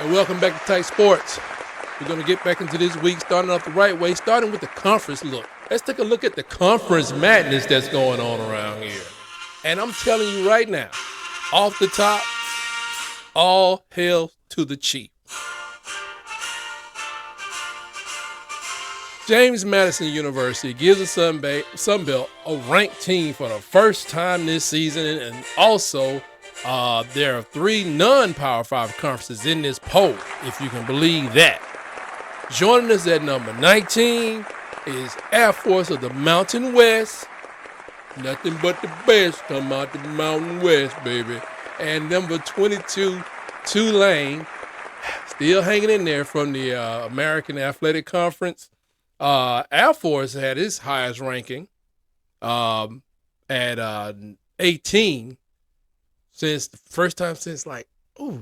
Welcome back to Tight Sports. We're going to get back into this week, starting off the right way, starting with the conference look. Let's take a look at the conference madness that's going on around here. And I'm telling you right now, off the top, all hail to the chief. James Madison University gives the Sun Belt a ranked team for the first time this season, and also there are 3 non-Power 5 conferences in this poll, if you can believe that. Joining us at number 19 is Air Force of the Mountain West. Nothing but the best come out the Mountain West, baby. And number 22, Tulane, still hanging in there from the American Athletic Conference. Air Force had its highest ranking at 18 since the first time since 2002, man.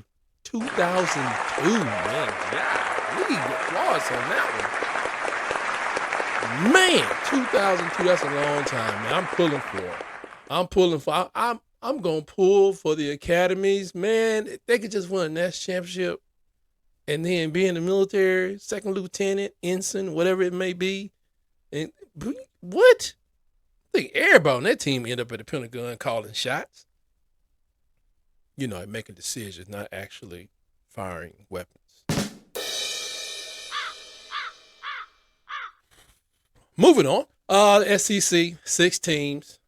Yeah, applause on that one. Man, 2002, that's a long time, man. I'm going to pull for the academies, man. If they could just win a national championship and then be in the military, second lieutenant, ensign, whatever it may be. And what? I think everybody on that team end up at the Pentagon calling shots. You know, making decisions, not actually firing weapons. Moving on, SEC, 6 teams.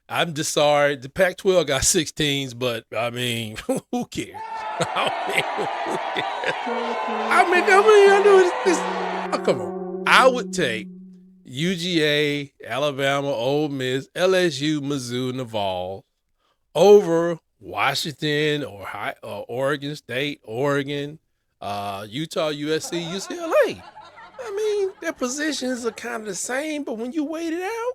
I'm just sorry, the Pac-12 got 6 teams, but I mean, who cares? Come on. I would take UGA, Alabama, Ole Miss, LSU, Mizzou, Naval over Washington or Oregon State, Oregon, Utah, USC, UCLA. I mean, their positions are kind of the same, but when you wait it out,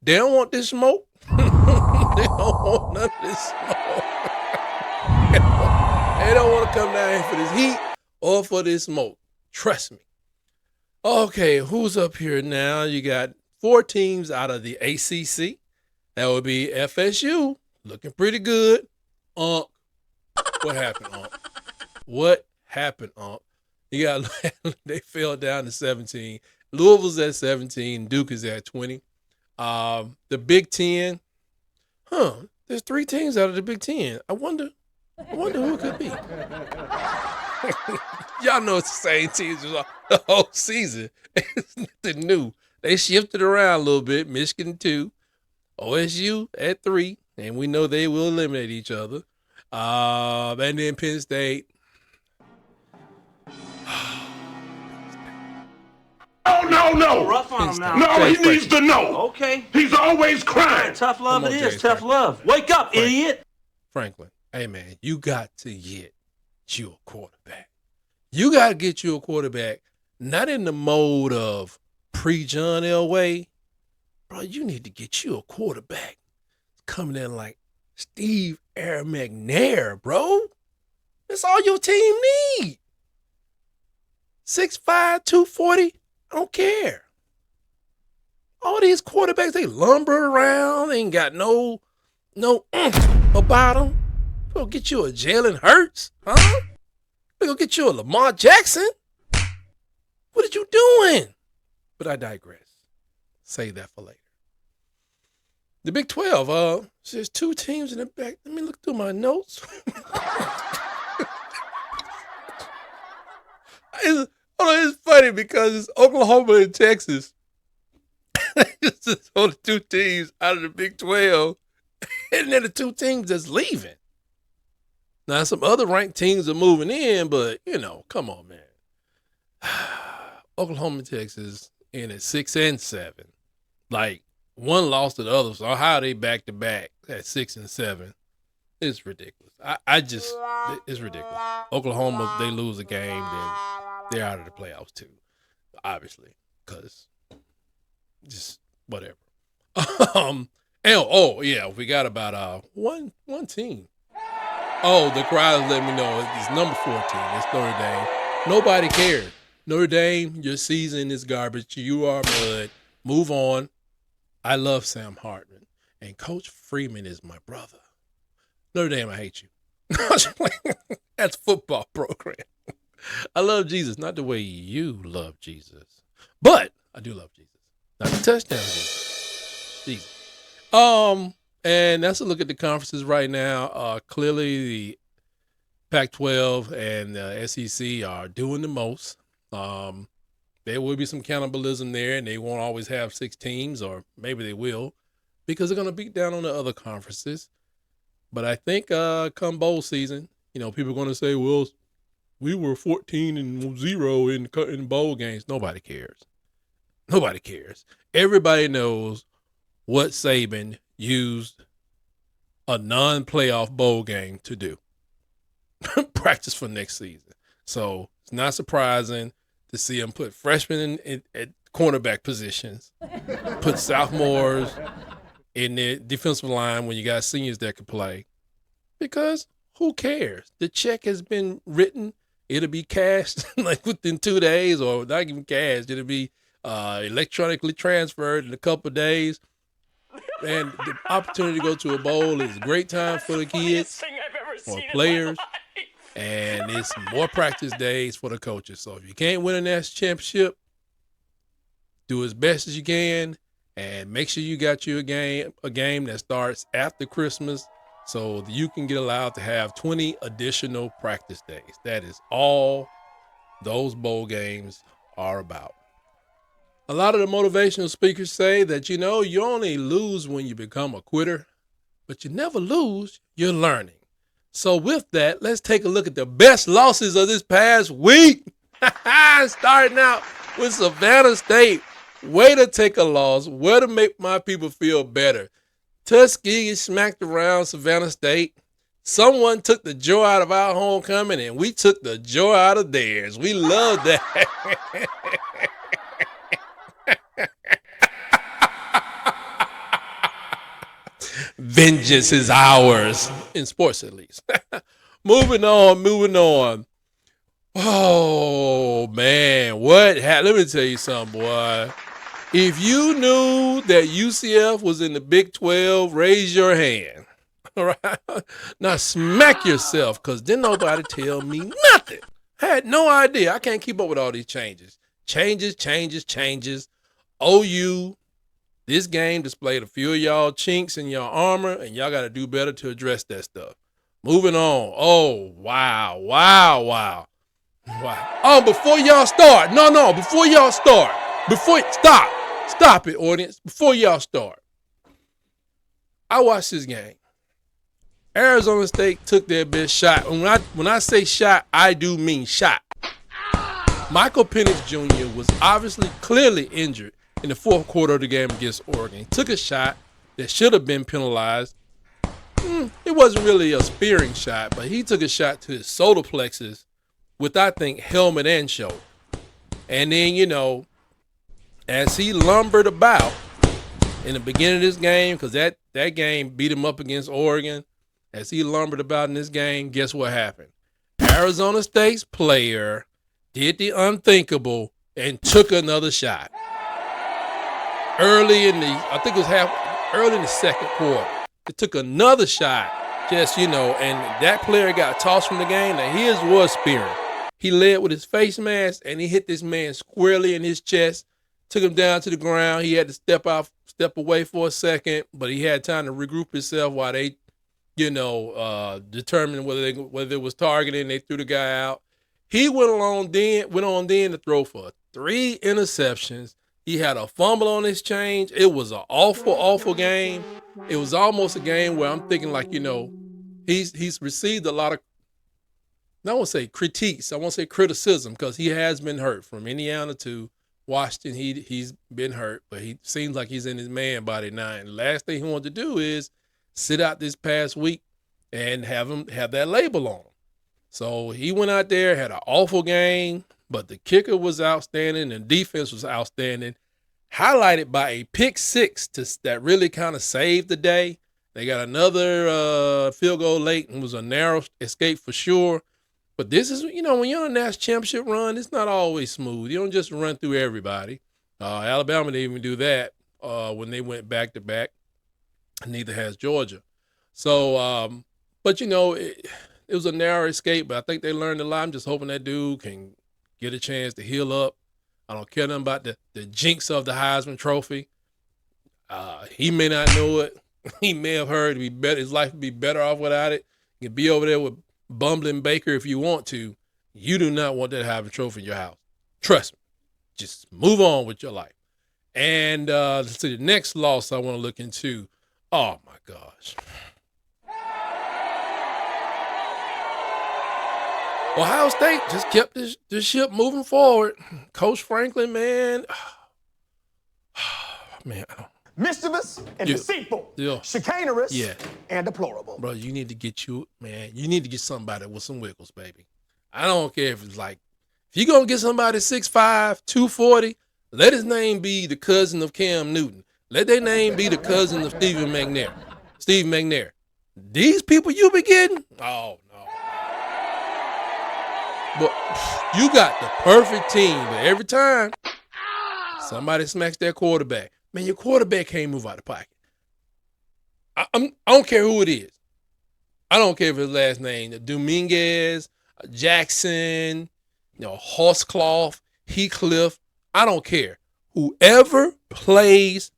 they don't want this smoke. They don't want none of this smoke. They don't want to come down here for this heat or for this smoke. Trust me. Okay, who's up here now? You got 4 teams out of the ACC. That would be FSU, looking pretty good. What happened, Unc? What happened, Unc? You got they fell down to 17. Louisville's at 17. Duke is at 20. The Big Ten. There's 3 teams out of the Big Ten. I wonder who it could be. Y'all know it's the same teams the whole season. It's nothing new. They shifted around a little bit. Michigan 2, OSU at 3, and we know they will eliminate each other. And then Penn State. No. Rough on him now. No, he needs to know. Okay. He's always crying. Tough love it is. Tough love. Wake up, idiot. Franklin, hey, man, you got to get you a quarterback. You got to get you a quarterback, not in the mode of pre-John Elway. Bro, you need to get you a quarterback coming in like Steve Air McNair, bro. That's all your team need. 6'5", 240. I don't care. All these quarterbacks, they lumber around. They ain't got no about them. We're going to get you a Jalen Hurts, huh? We're going to get you a Lamar Jackson. What are you doing? But I digress. Save that for later. The Big 12, there's 2 teams in the back. Let me look through my notes. It's funny because it's Oklahoma and Texas. It's just only 2 teams out of the Big 12. And then the 2 teams that's leaving. Now, some other ranked teams are moving in, but, come on, man. Oklahoma and Texas in at 6 and 7. Like, one lost to the other, so how are they back-to-back at 6 and 7? It's ridiculous. It's ridiculous. Oklahoma, they lose a game, then they're out of the playoffs too, obviously, because just whatever. We got about one team. Oh, the crowd is letting me know it's number 14. It's Notre Dame. Nobody cares. Notre Dame, your season is garbage. You are mud. Move on. I love Sam Hartman, and Coach Freeman is my brother. Notre Dame, I hate you. That's football program. I love Jesus, not the way you love Jesus, but I do love Jesus. Not the touchdown Jesus. Jesus. And that's a look at the conferences right now. Clearly, the Pac-12 and the SEC are doing the most. There will be some cannibalism there, and they won't always have 6 teams, or maybe they will, because they're going to beat down on the other conferences. But I think come bowl season, people are going to say, well, we were 14-0 in bowl games. Nobody cares. Nobody cares. Everybody knows what Saban used a non-playoff bowl game to do. Practice for next season. So it's not surprising to see him put freshmen at cornerback positions, put sophomores in the defensive line when you got seniors that can play. Because who cares? The check has been written. It'll be cashed like within 2 days, or not even cashed. It'll be electronically transferred in a couple of days. And the opportunity to go to a bowl is a great time for the kids or players. And it's more practice days for the coaches. So if you can't win a national championship, do as best as you can, and make sure you got you a game that starts after Christmas, so that you can get allowed to have 20 additional practice days. That is all those bowl games are about. A lot of the motivational speakers say that, you only lose when you become a quitter, but you never lose, you're learning. So with that, let's take a look at the best losses of this past week. Starting out with Savannah State. Way to take a loss. Way to make my people feel better. Tuskegee smacked around Savannah State. Someone took the joy out of our homecoming, and we took the joy out of theirs. We love that. Vengeance is ours, in sports at least. Moving on. Oh, man, let me tell you something, boy. If you knew that UCF was in the Big 12, raise your hand. All right? Now smack yourself, because didn't nobody tell me nothing. I had no idea. I can't keep up with all these changes. Changes. OU, this game displayed a few of y'all chinks in your armor, and y'all got to do better to address that stuff. Moving on. Oh, wow. Oh, before y'all start. No, before y'all start. Stop it, audience. Before y'all start. I watched this game. Arizona State took their best shot. When I say shot, I do mean shot. Michael Penix Jr. was clearly injured in the fourth quarter of the game against Oregon. He took a shot that should have been penalized. It wasn't really a spearing shot, but he took a shot to his solar plexus with, I think, helmet and shoulder. And then, as he lumbered about in the beginning of this game, because that game beat him up against Oregon, as he lumbered about in this game, guess what happened? Arizona State's player did the unthinkable and took another shot. Early in the second quarter. It took another shot, and that player got tossed from the game. Now, his was spearing. He led with his face mask, and he hit this man squarely in his chest, took him down to the ground. He had to step away for a second, but he had time to regroup himself while they, determined whether it was targeting. They threw the guy out. He went on then to throw for 3 interceptions. He had a fumble on his change. It was an awful game. It was almost a game where I'm thinking he's received a lot of, I won't say critiques, I won't say criticism, because he has been hurt from Indiana to Washington. He's been hurt, but he seems like he's in his man body now. And the last thing he wanted to do is sit out this past week and have that label on. So he went out there, had an awful game, but the kicker was outstanding and defense was outstanding, highlighted by a pick six that really kind of saved the day. They got another field goal late, and it was a narrow escape for sure. But this is, when you're on a national championship run, it's not always smooth. You don't just run through everybody. Alabama didn't even do that when they went back-to-back. Neither has Georgia. So, but, it was a narrow escape, but I think they learned a lot. I'm just hoping that dude can get a chance to heal up. I don't care nothing about the jinx of the Heisman Trophy. He may not know it. He may have heard it'd be better. His life would be better off without it. You can be over there with bumbling Baker if you want to. You do not want that Heisman Trophy in your house. Trust me. Just move on with your life. And let's see, the next loss I want to look into. Oh, my gosh. Ohio State just kept this ship moving forward. Coach Franklin, man. Man, I don't. Mischievous and deceitful, chicanerous and deplorable. Bro, you need to get somebody with some wiggles, baby. I don't care if it's like, if you're going to get somebody 6'5", 240, let his name be the cousin of Cam Newton. Let their name be the cousin of Steve McNair. These people you be getting? Oh, no. But you got the perfect team. But every time somebody smacks their quarterback, man, your quarterback can't move out of the pocket. I don't care who it is. I don't care if his last name is Dominguez, Jackson, Horsecloth, Heathcliff. I don't care. Whoever plays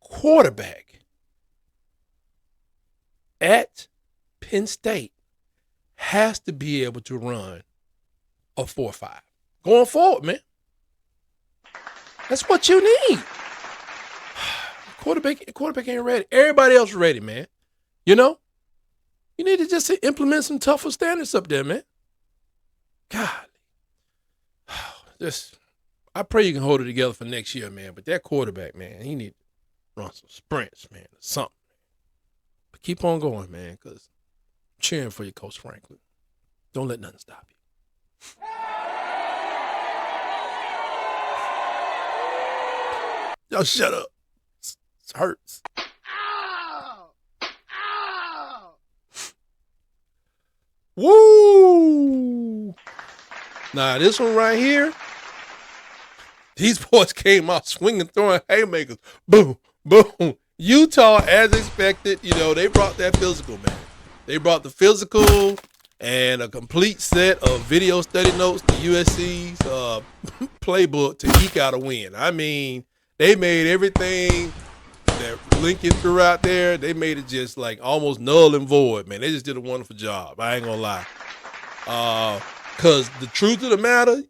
quarterback at Penn State has to be able to run a 4.5. Going forward, man. That's what you need. Quarterback ain't ready. Everybody else ready, man. You need to just implement some tougher standards up there, man. God. I pray you can hold it together for next year, man. But that quarterback, man, he need to run some sprints, man, or something. But keep on going, man, because I'm cheering for you, Coach Franklin. Don't let nothing stop you. Y'all shut up. It hurts. Ow! Ow! Woo! Now, this one right here, these boys came out swinging, throwing haymakers. Boom, boom. Utah, as expected, they brought that physical, man. They brought the physical and a complete set of video study notes to USC's playbook to eke out a win. I mean, they made everything that Lincoln threw out there, they made it just like almost null and void, man. They just did a wonderful job. I ain't gonna lie. Because the truth of the matter,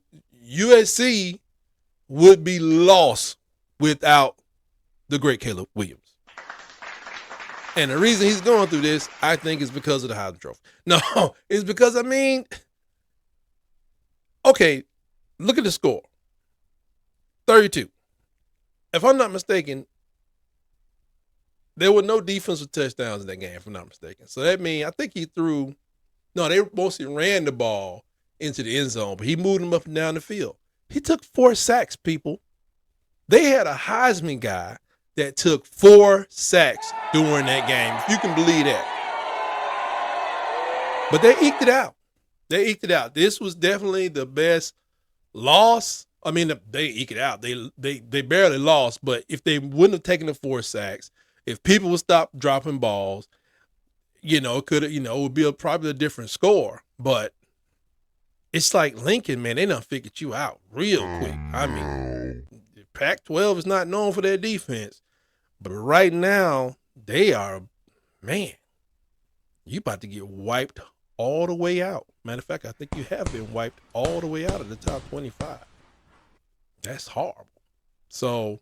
USC would be lost without the great Caleb Williams. And the reason he's going through this, I think, is because of the Heisman Trophy. No, it's because, okay, look at the score. 32. If I'm not mistaken, there were no defensive touchdowns in that game, if I'm not mistaken. So that means, I think they mostly ran the ball into the end zone, but he moved them up and down the field. He took 4 sacks, people. They had a Heisman guy that took 4 sacks during that game, if you can believe that. But they eked it out. This was definitely the best loss. They eked it out. They barely lost, but if they wouldn't have taken the 4 sacks, if people would stop dropping balls, it would be probably a different score. But it's like Lincoln, man, they done figured you out real quick. Pac-12 is not known for their defense, but right now they are, man, you about to get wiped all the way out. Matter of fact, I think you have been wiped all the way out of the top 25. That's horrible. So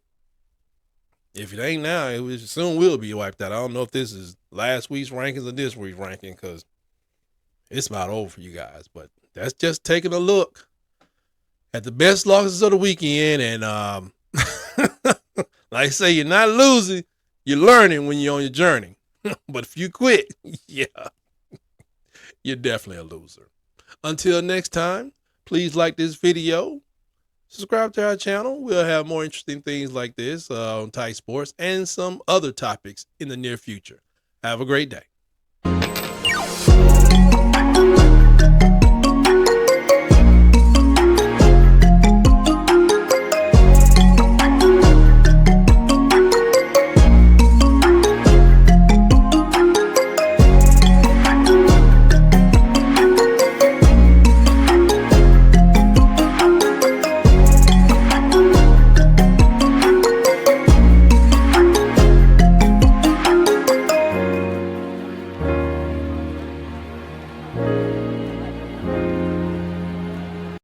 if it ain't now, it soon will be wiped out. I don't know if this is last week's rankings or this week's ranking, because it's about over for you guys. But that's just taking a look at the best losses of the weekend. And like I say, you're not losing, you're learning when you're on your journey. But if you quit, you're definitely a loser. Until next time, please like this video. Subscribe to our channel. We'll have more interesting things like this on Tight Sports and some other topics in the near future. Have a great day.